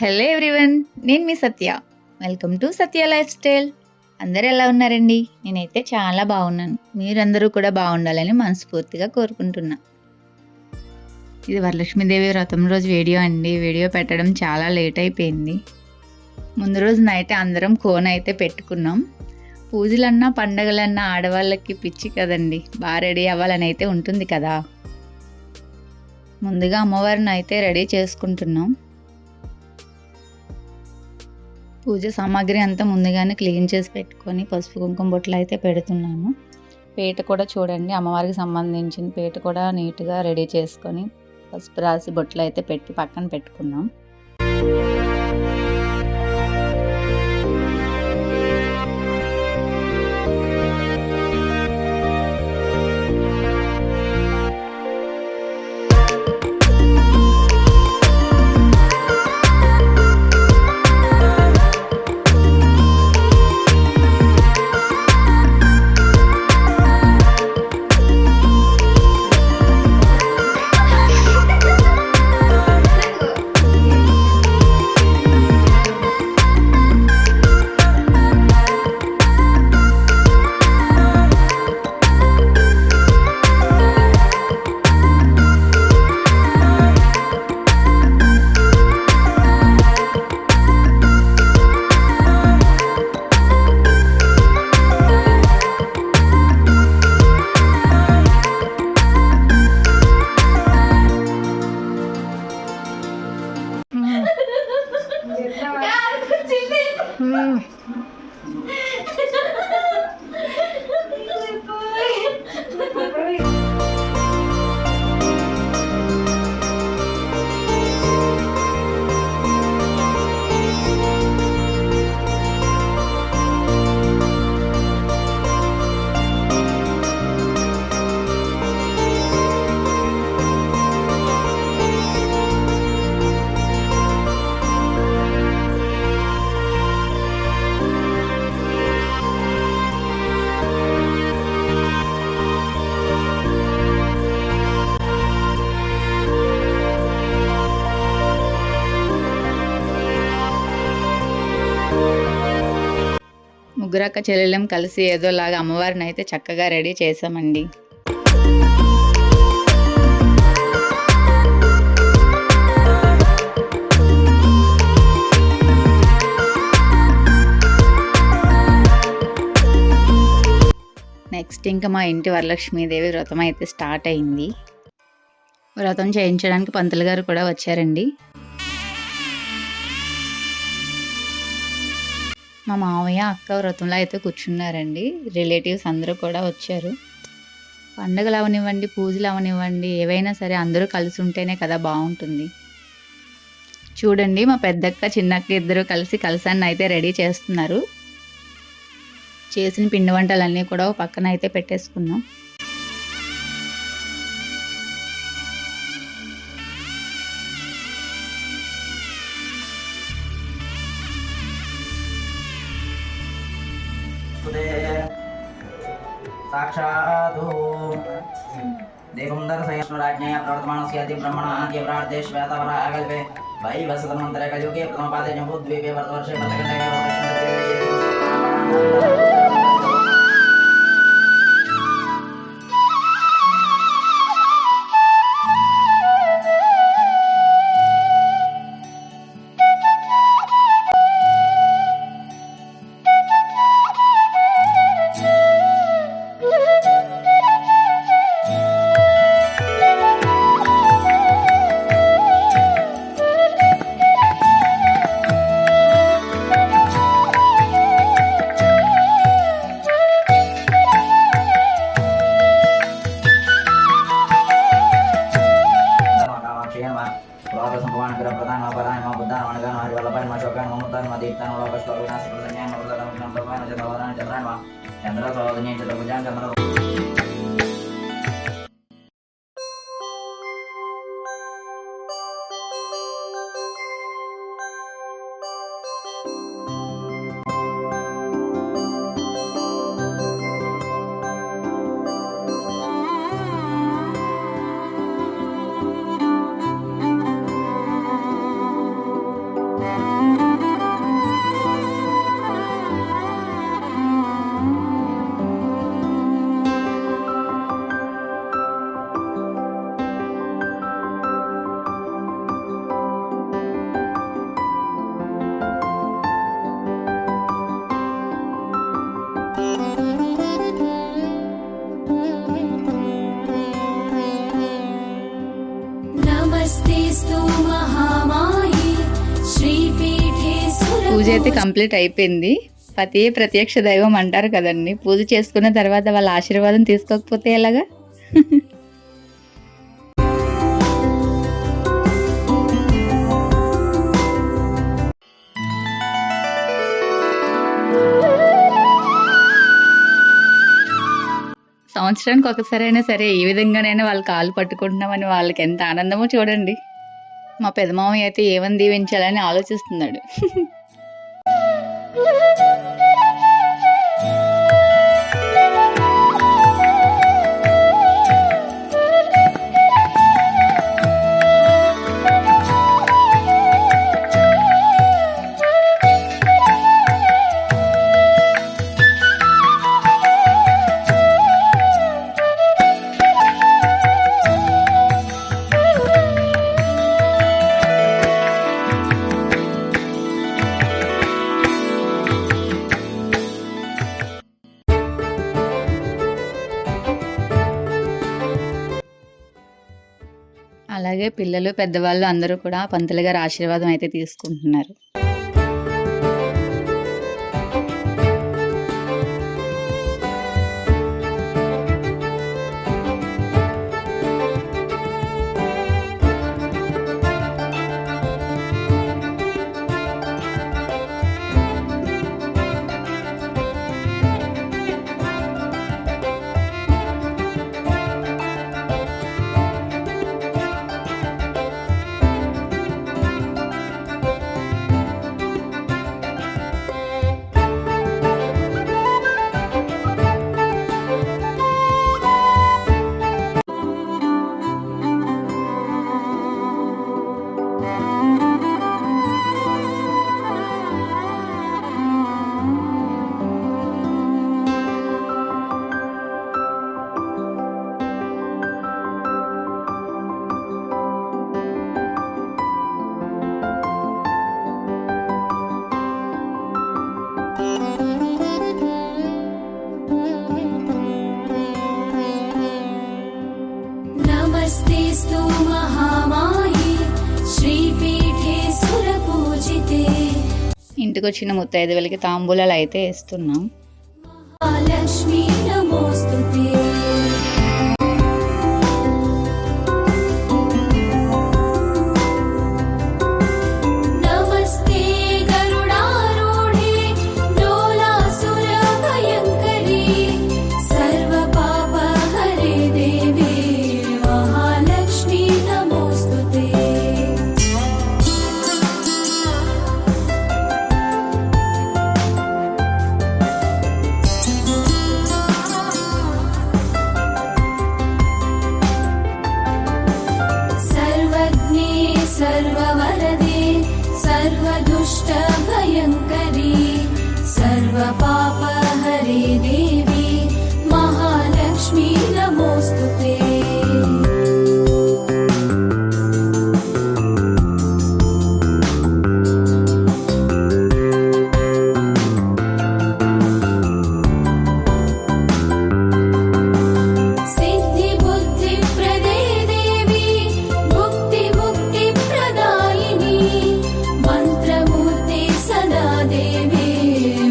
Hello everyone, నేను మీ Satya. Welcome to Satya lifestyle. అందరూ ఎలా ఉన్నారండి? నేనైతే చాలా బాగున్నాను. మీరందరూ కూడా బాగుండాలని మనస్ఫూర్తిగా కోరుకుంటున్నా. ఇది వరలక్ష్మీదేవి వ్రతం రోజు వీడియో అండి. వీడియో పెట్టడం చాలా లేట్ అయిపోయింది. ముందు రోజు నైట్ అందరం కోన్ అయితే పెట్టుకున్నాం. పూజలన్నా పండగలన్నా ఆడవాళ్ళకి పిచ్చి కదండి. బాగా రెడీ అవ్వాలని అయితే ఉంటుంది కదా. ముందుగా అమ్మవారిని అయితే రెడీ చేసుకుంటున్నాం. పూజ సామాగ్రి అంతా ముందుగానే క్లీన్ చేసి పెట్టుకొని పసుపు కుంకుమ బొట్లు అయితే పెడుతున్నాను. పీట కూడా చూడండి, అమ్మవారికి సంబంధించిన పీట కూడా నీట్గా రెడీ చేసుకొని పసుపు రాసి బొట్లు అయితే పెట్టి పక్కన పెట్టుకున్నాం. ముగ్గురక్క చెల్లెలం కలిసి ఏదోలాగా అమ్మవారిని అయితే చక్కగా రెడీ చేసామండి. నెక్స్ట్ ఇంకా మా ఇంటి వరలక్ష్మీదేవి వ్రతం అయితే స్టార్ట్ అయింది. వ్రతం చేయించడానికి పంతులు గారు కూడా వచ్చారండి. మా మామయ్య అక్క వ్రతంలో అయితే కూర్చున్నారండి. రిలేటివ్స్ అందరూ కూడా వచ్చారు. పండుగలు అవనివ్వండి, పూజలు అవనివ్వండి, ఏవైనా సరే అందరూ కలిసి ఉంటేనే కదా బాగుంటుంది. చూడండి, మా పెద్దక్క చిన్నక్క ఇద్దరు కలిసి కలసాన్ని అయితే రెడీ చేస్తున్నారు. చేసిన పిండి వంటలన్నీ కూడా పక్కన అయితే పెట్టేసుకున్నాం. साक्षात् देवं दर्शयस्मराज्ञया प्रवर्तमानस्यादि ब्रह्मणाद्य प्रार्थे श्वेतवराकल्पे वैवस्वतमन्तरे कलियुगे प्रथमपादे जम्बूद्वीपे वर्तवर्षे అయితే కంప్లీట్ అయిపోయింది. పతియే ప్రత్యక్ష దైవం అంటారు కదండి. పూజ చేసుకున్న తర్వాత వాళ్ళ ఆశీర్వాదం తీసుకోకపోతే ఎలాగా? సంవత్సరానికి ఒకసారైనా సరే ఈ విధంగానైనా వాళ్ళ కాళ్ళు పట్టుకుంటున్నామని వాళ్ళకి ఎంత ఆనందమో చూడండి. మా పెదమామయ్య అయితే ఏమని దీవించాలని ఆలోచిస్తున్నాడు. అలాగే పిల్లలు పెద్దవాళ్ళు అందరూ కూడా పంతులు గారి ఆశీర్వాదం అయితే తీసుకుంటున్నారు. नमस्तेस्तु महामाये श्रीपीठे सुरपूजिते ఇంటికి వచ్చిన ముత్తైదువులకి తాంబూలాలు అయితే ఇస్తున్నాం. महालक्ष्मी नमोस्तुते नमस्ते गरुडारूढे डोलासुरभयङ्करी सर्वपापहरे देवी महालक्ष्मी नमोस्तुते सर्वज्ञे सर्ववरदे सर्वदुष्टभयङ्करी सर्वपापहरे देवी महालक्ष्मी नमोस्तुते सिद्धिबुद्धिप्रदे देवी मुक्तिमुक्तिप्रदायिनी मन्त्रमूर्ते सदा देवी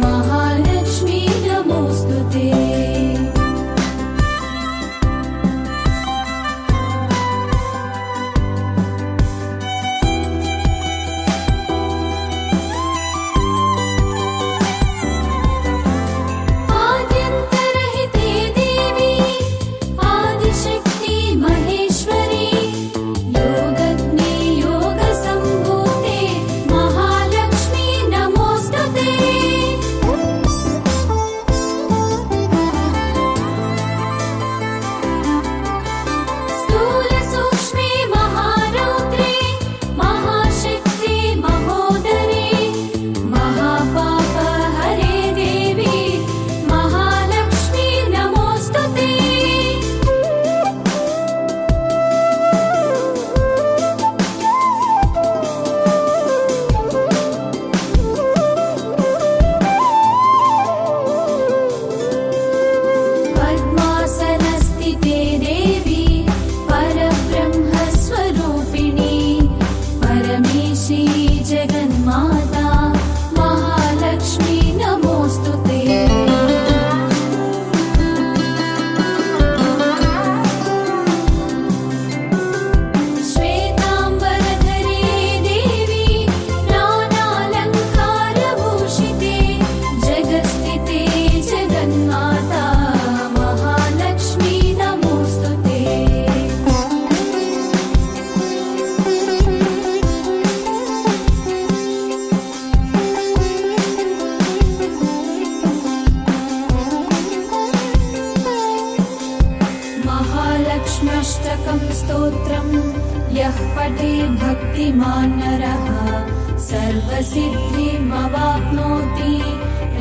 महालक्ष्मी नमोस्तुते महालक्ष्म्यष्टकं स्तोत्रं यः पठे भक्तिमान् नरः सर्वसिद्धिमवाप्नोति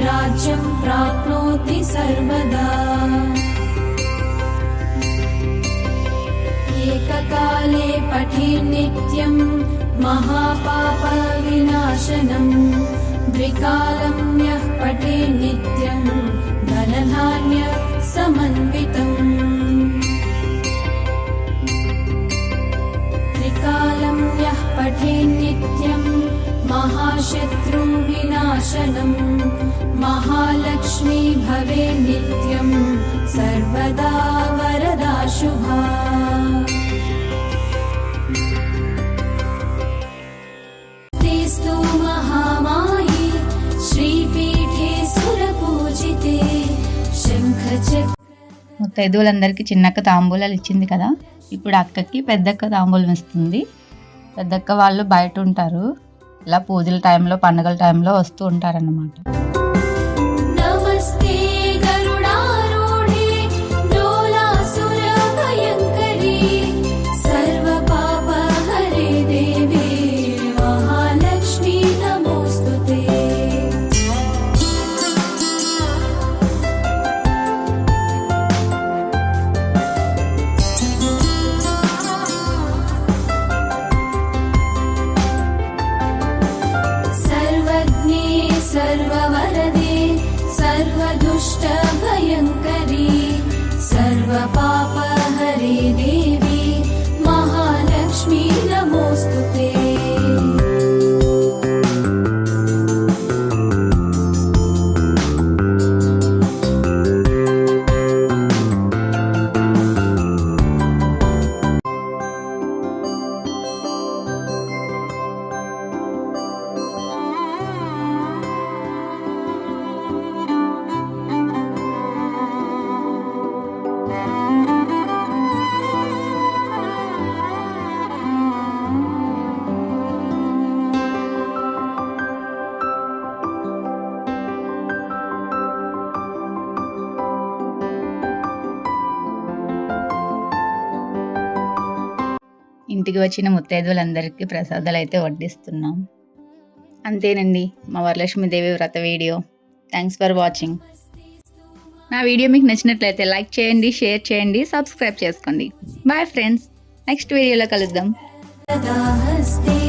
राज्यं प्राप्नोति सर्वदा एककाले पठे नित्यं महापापविनाशनं द्विकालं यः पठे नित्यं धनधान्यसमन्वितम् त्रिकालं यः पठे नित्यं महाशत्रुविनाशनं महालक्ष्मी भवे नित्यं सर्वदा वरदा शुभा तेस्तु महामायी श्रीपीठे सुरपूजिते शङ्खचक्र ముత్తైదువులందరికీ చిన్నక్క తాంబూలాలు ఇచ్చింది కదా, ఇప్పుడు అక్కకి పెద్దక్క తాంబూలం ఇస్తుంది. పెద్దక్క వాళ్ళు బయట ఉంటారు, ఇలా పూజల టైంలో పండుగల టైంలో వస్తూ ఉంటారన్నమాట. नमस्ते गरुडारूढे डोलासुरभयङ्करी सर्वपापहरे देवी महालक्ष्मी नमोऽस्तुते सर्वज्ञे सर्ववरदे सर्वदुष्टभयङ्करी सर्वपापहरे देवी महालक्ष्मी नमोऽस्तुते ఇంటికి వచ్చిన ముత్తైదువులందరికీ ప్రసాదాలు అయితే వడ్డిస్తున్నాం. అంతేనండి మా వరలక్ష్మీదేవి వ్రత వీడియో. Thanks for watching. నా వీడియో మీకు నచ్చినట్లయితే లైక్ చేయండి, షేర్ చేయండి, సబ్స్క్రైబ్ చేసుకోండి. బాయ్ ఫ్రెండ్స్, నెక్స్ట్ వీడియోలో కలుద్దాం. हस्ते